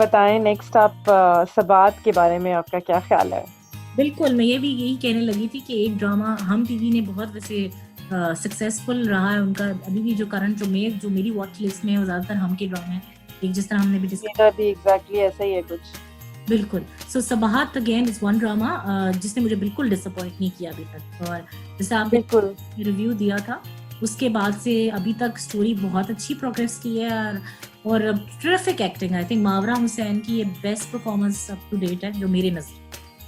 बताएं नेक्स्ट आप सबात के बारे में आपका क्या ख्याल है? बिल्कुल, मैं ये भी यही कहने लगी थी कि एक ड्रामा हम टीवी ने बहुत वैसे सक्सेसफुल रहा है उनका। अभी भी जो करंट जो मेरी वॉच लिस्ट में है वो ज्यादातर हम के ड्रामे हैं, एक जिस तरह हमने भी डिस्कस। मेरा भी एग्जैक्टली ऐसा ही है कुछ। बिल्कुल। So Sabahat again is one drama जिसने मुझे बिल्कुल डिसअपॉइंट नहीं किया अभी तक। और जैसे आपने बिल्कुल रिव्यू दिया था उसके बाद से अभी तक स्टोरी बहुत अच्छी प्रोग्रेस की है। और terrific acting, I think Mawra Hussain की ये best performance up to date है जो मेरे नजर।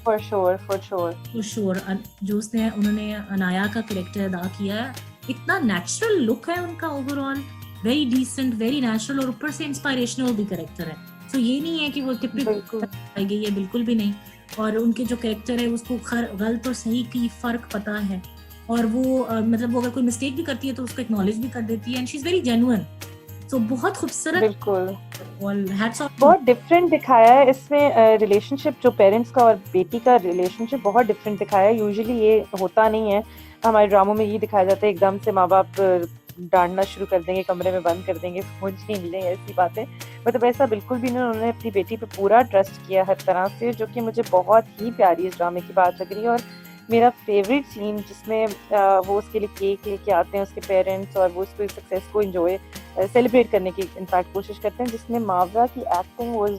For sure for sure. तो श्योर जो उसने उन्होंने अनाया का कैरेक्टर अदा किया है, इतना नेचुरल लुक है उनका overall, very decent, very natural, और ऊपर से इंस्पिरेशनल भी कैरेक्टर है। तो ये नहीं है कि वो टिपिकल बिल्कुल आई गई है, बिल्कुल भी नहीं। और उनके जो कैरेक्टर है उसको गलत और सही की फर्क पता है। और वो मतलब वो अगर कोई मिस्टेक भी करती है तो उसको एक्नॉलेज भी कर देती है, and she is very genuine. तो बहुत खूबसूरत। बिल्कुल। और हैट्स ऑफ टू। बहुत डिफरेंट दिखाया है इसमें रिलेशनशिप, जो पेरेंट्स का और बेटी का रिलेशनशिप बहुत डिफरेंट दिखाया है। यूजुअली ये होता नहीं है हमारे ड्रामों में, ये दिखाया जाता है एकदम से माँ बाप डांटना शुरू कर देंगे, कमरे में बंद कर देंगे, फोन छीन लेंगे, ऐसी बातें। मतलब ऐसा बिल्कुल भी नहीं, उन्होंने अपनी बेटी पे पूरा ट्रस्ट किया हर तरह से, जो कि मुझे बहुत ही प्यारी इस ड्रामे की बात लग रही है। और मेरा फेवरेट सीन जिसमें वो उसके लिए केक लेके आते हैं उसके पेरेंट्स, और वो उसको सक्सेस को इंजॉय सेलिब्रेट करने की इनफैक्ट कोशिश करते हैं, जिसमें मावरा की एक्टिंग वाज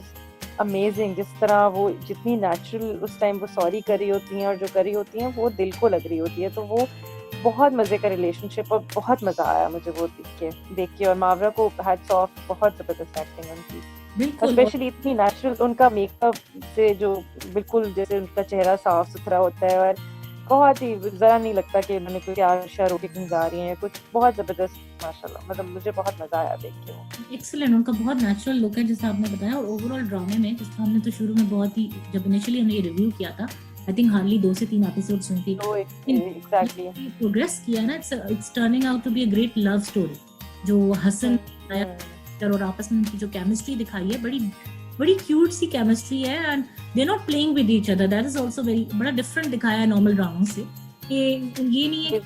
अमेजिंग। जिस तरह वो जितनी नेचुरल उस टाइम वो सॉरी कर रही होती हैं और जो कर रही होती हैं वो दिल को लग रही होती है। तो वो बहुत मज़े का रिलेशनशिप, और बहुत मज़ा आया मुझे वो देख के। और मावरा को हैट्स ऑफ, बहुत ज़बरदस्त एक्टिंग उनकी, बिल्कुल। और स्पेशली इतनी नेचुरल उनका मेकअप से, जो बिल्कुल जैसे उनका चेहरा साफ सुथरा होता है, और बहुत ही ज़रा नहीं लगता कि उन्होंने कोई आशा रोटी कहीं जा रही हैं कुछ। बहुत ज़बरदस्त माशाल्लाह, मतलब मुझे बहुत मज़ा आया देख के वो। एक्सीलेंट, उनका बहुत नेचुरल लुक है जैसा आपने बताया। और ओवरऑल ड्रामे में जिस हमने तो शुरू में बहुत ही, जब इनिशियली हमने ये रिव्यू किया था, आई थिंक हार्डली 2 से 3 एपिसोड्स हुई थी। तो एग्जैक्टली। प्रोग्रेस किया ना, it's turning out to be a great love story. जो हसन और आपस में उनकी जो केमिस्ट्री दिखाई है, बड़ी बड़ी क्यूट सी केमिस्ट्री है। And they not playing with each other, that is also very बड़ा डिफरेंट दिखाया है नॉर्मल ड्रामा से। ये नहीं है कि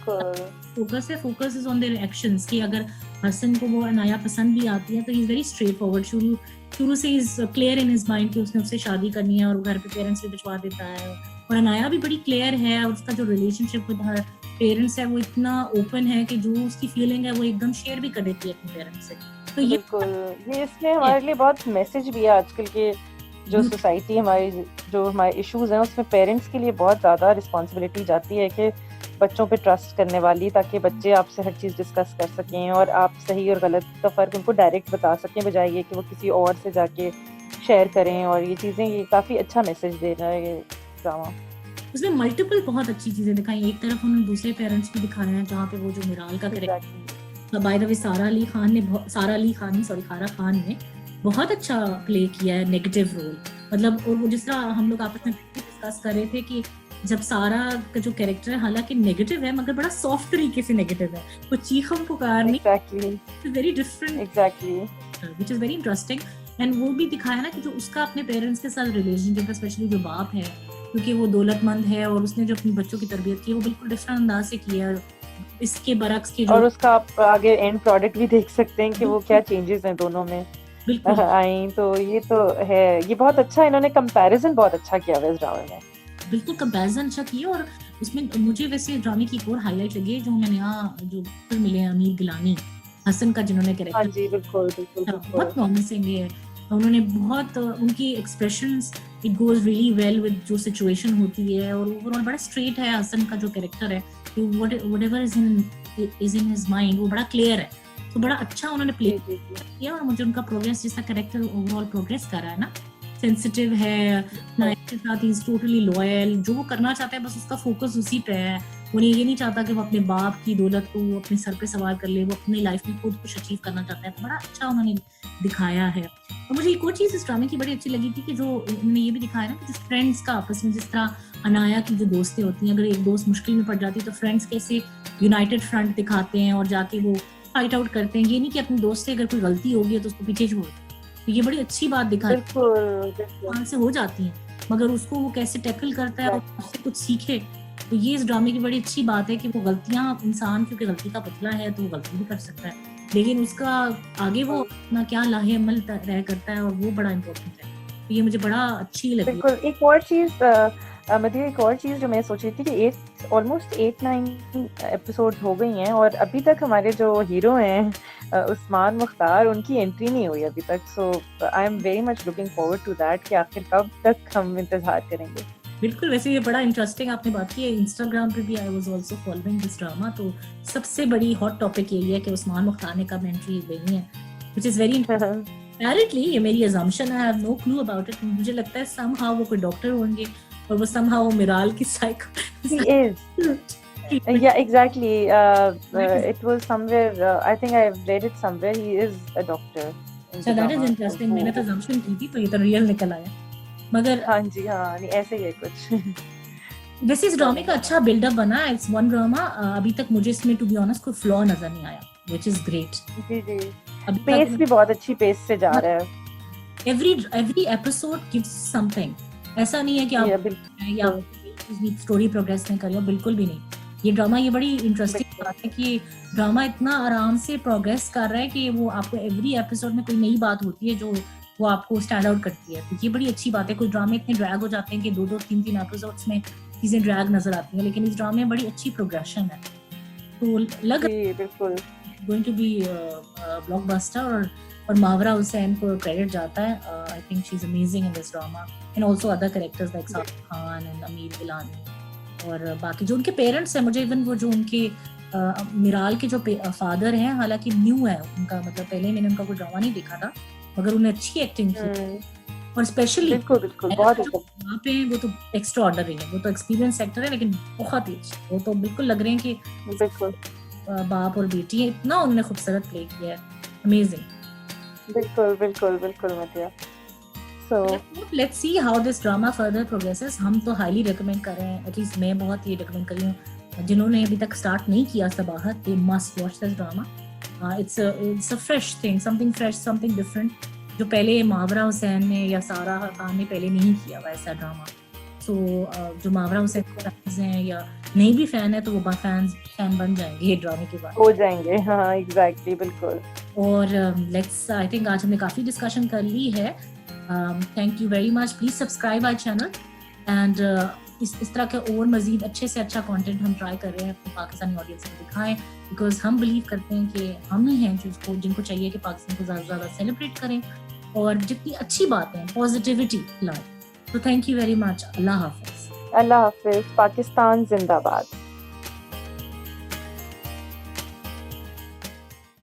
फोकस है, focus is on their actions. कि अगर हसन को वो अनाया पसंद भी आती है तो he is very straight forward, शुरू शुरू से is clear in his mind कि उसने उससे शादी करनी है, और घर पे पेरेंट्स भी भिजवा देता है। और अनाया भी बड़ी क्लियर है, और उसका जो रिलेशनशिप विद हर पेरेंट्स है वो इतना ओपन है कि जो उसकी फीलिंग है वो एकदम शेयर भी कर देती है अपने पेरेंट्स से। तो ये बिल्कुल, ये इसमें हमारे लिए बहुत मैसेज भी है आजकल के जो सोसाइटी हमारी, जो हमारे इश्यूज हैं उसमें पेरेंट्स के लिए बहुत ज़्यादा रिस्पॉन्सिबिलिटी जाती है कि बच्चों पे ट्रस्ट करने वाली, ताकि बच्चे आपसे हर चीज़ डिस्कस कर सकें और आप सही और गलत का फ़र्क उनको डायरेक्ट बता सकें, बजाय ये कि वो किसी और से जाके शेयर करें। और ये चीज़ें, ये काफ़ी अच्छा मैसेज दे रहा है ये ड्रामा। उसमें मल्टीपल बहुत अच्छी चीजें दिखाई। एक तरफ उन्होंने दूसरे पेरेंट्स भी दिखाए हैं, जहाँ पे वो जो मिराल का कैरेक्टर, बाय द वे सारा अली खान ने खारा खान ने बहुत अच्छा प्ले किया है नेगेटिव रोल। मतलब और वो जिस तरह हम लोग आपस में डिस्कस कर रहे थे कि जब सारा का जो कैरेक्टर है हालांकि नेगेटिव है मगर बड़ा सॉफ्ट तरीके से नेगेटिव है, वो चीखम पुकार नहीं, very different, exactly which is very interesting. And वो भी दिखाया ना कि जो उसका अपने पेरेंट्स के साथ रिलेशनशिप है, स्पेशली जो बाप है, क्योंकि वो दौलतमंद है और उसने जो अपने बच्चों की तरबियत की है वो बिल्कुल डिफरेंट अंदाज से किया है इसके बरक्स की। और उसका आप आगे एंड प्रोडक्ट भी देख सकते हैं कि वो क्या चेंजेस हैं दोनों में आई। तो है, ये बहुत अच्छा, इन्होंने कंपैरिजन बहुत अच्छा किया है इस ड्रामे में। बिल्कुल कंपैरिजन अच्छा किया। और उसमें मुझे वैसे ड्रामे की एक और हाईलाइट लगी है जो हमें नया जो मिले हैं, अमीर गिलानी हसन का जिन्होंने कैरेक्टर, हाँ जी बिल्कुल बिल्कुल बहुत प्रॉमिसिंग है। उन्होंने बहुत उनकी expressions, it goes really well with जो सिचुएशन होती है। और ओवरऑल बड़ा स्ट्रेट है हसन का जो कैरेक्टर है, whatever is in his mind वो बड़ा क्लियर है। तो बड़ा अच्छा उन्होंने प्ले किया। और मुझे उनका प्रोग्रेस, जिसका कैरेक्टर ओवरऑल प्रोग्रेस कर रहा है ना, सेंसिटिव है, के साथ इज टोटली लॉयल, जो वो करना चाहता है बस उसका फोकस उसी पे है। वो ये नहीं चाहता कि वो अपने बाप की दौलत को वो अपने सर पे सवार कर ले, वो अपनी लाइफ में खुद कुछ अचीव करना चाहता है। तो बड़ा अच्छा उन्होंने दिखाया है। और मुझे एक और चीज इस ड्रामे की बड़ी अच्छी लगी थी कि जो उन्होंने ये भी दिखाया ना कि जिस फ्रेंड्स का आपस में, जिस तरह अनाया की जो दोस्तें होती हैं, अगर एक दोस्त मुश्किल में पड़ जाती है तो फ्रेंड्स कैसे यूनाइटेड फ्रंट दिखाते हैं और जाके वो फाइट आउट करते हैं। ये नहीं कि अपने दोस्त से अगर कोई गलती होगी तो उसको पीछे छोड़, तो ये बड़ी अच्छी बात दिखाई से हो जाती है, मगर उसको वो कैसे टैकल करता है और उससे कुछ सीखे। तो ये इस ड्रामे की बड़ी अच्छी बात है कि वो गलतियां, इंसान क्योंकि गलती का पुतला है तो वो गलती भी कर सकता है, लेकिन उसका आगे वो अपना क्या लाहे अमल तय करता है, और वो बड़ा इम्पोर्टेंट है। तो ये मुझे बड़ा अच्छी लगी। बिल्कुल। एक और चीज़ मदिया, एक और चीज़ जो मैं सोच रही थी कि ऑलमोस्ट 8-9 एपिसोड हो गई हैं और अभी तक हमारे जो हीरो हैं उस्मान मुख्तार, उनकी एंट्री नहीं हुई अभी तक। So I am very much looking forward to that कि आखिर कब तक हम इंतज़ार करेंगे। बिल्कुल, वैसे ये बड़ा इंटरेस्टिंग आपने बात की है। इंस्टाग्राम पे भी I was also following this drama, तो सबसे बड़ी हॉट टॉपिक यही है कि उस्मान मुख्तार ने कब एंट्री देनी है, व्हिच इज वेरी अपेरेंटली, ये मेरी assumption है, I have no clue about it. मुझे लगता है somehow वो कोई डॉक्टर होंगे और वो somehow मिराल की He is. Yeah, exactly. It was somewhere. I think I read it somewhere. He is a doctor. in the that is drama. Interesting. मैंने तो assumption की थी, तो ये तो रियल निकल आया। मगर हाँ जी, हाँ, नहीं ऐसे ही है कुछ। वैसे इस ड्रामे का अच्छा बिल्डअप बना। It's one drama. अभी तक मुझे इसमें टू बी ऑनेस्ट कोई फ्लॉ नजर नहीं आया, व्हिच इज ग्रेट। जी जी, अभी पेस भी बहुत अच्छी पेस से जा रहा है। Every episode gives something. ऐसा नहीं है कि या आप बिल्कुल। या स्टोरी प्रोग्रेस नहीं कर रही हो, बिल्कुल भी नहीं। ये ड्रामा, ये बड़ी इंटरेस्टिंग बात है कि ड्रामा इतना आराम से प्रोग्रेस कर रहा है कि वो आपको एवरी एपिसोड में कोई नई बात होती है जो वो आपको स्टैंड आउट करती है। तो ये बड़ी अच्छी बात है। कोई ड्रामे इतने ड्रैग हो जाते हैं कि 2-2, 3-3 एपिसोड्स में चीजें ड्रैग नजर आती हैं, लेकिन इस ड्रामे में बड़ी अच्छी प्रोग्रेशन है। तो लग जी बिल्कुल। Going to be blockbuster. और मावरा हुसैन को क्रेडिट जाता है। I think she is amazing in this drama, and also other characters like Saqib Khan and Ameer Gilani और बाकी जो उनके पेरेंट्स हैं। मुझे इवन वो जो उनके मिराल के जो फादर हैं, हालांकि न्यू है उनका, मतलब पहले मैंने उनका कोई ड्रामा नहीं देखा था, मगर उन्हें अच्छी एक्टिंग की। और स्पेशली बिल्कुल बिल्कुल बहुत वहाँ पे वो तो एक्स्ट्रा ऑर्डनरी है। वो तो एक्सपीरियंस एक्टर है, लेकिन बहुत ही अच्छे। वो तो बिल्कुल लग रहे हैं कि बिल्कुल बाप और बेटी है। इतना उन्होंने खूबसूरत प्ले किया है, अमेजिंग। बिल्कुल बिल्कुल बिल्कुल मतिया। So let's see how this drama further progresses. हम तो highly recommend कर रहे हैं, एटलीस्ट मैं बहुत ही recommend कर रही हूँ। जिन्होंने अभी तक स्टार्ट नहीं किया Sabahat, they must watch this drama. It's a fresh thing, something fresh, something different, जो पहले मावरा हुसैन ने या सारा खान ने पहले नहीं किया वैसा ड्रामा। सो जो मावरा हुसैन के फैंस हैं या नहीं भी फैन है, तो वो फैन बन जाएंगे ये ड्रामे के बाद, हो जाएंगे। हाँ एग्जैक्टली, बिल्कुल। और लेट्स, आई थिंक आज हमने काफी डिस्कशन कर ली है। Thank you very much. Please subscribe our channel and इस तरह के और मजीद अच्छे से अच्छा कंटेंट हम ट्राई कर रहे हैं अपनी पाकिस्तानी ऑडियंस को दिखाएं, बिकॉज हम बिलीव करते हैं कि हम ही हैं जिनको चाहिए कि पाकिस्तान को ज़्यादा से ज़्यादा सेलिब्रेट करें और जितनी अच्छी बातें पॉजिटिविटी लाएं। तो थैंक यू वेरी मच। अल्लाह हाफिज। अल्लाह हाफिज। पाकिस्तान जिंदाबाद।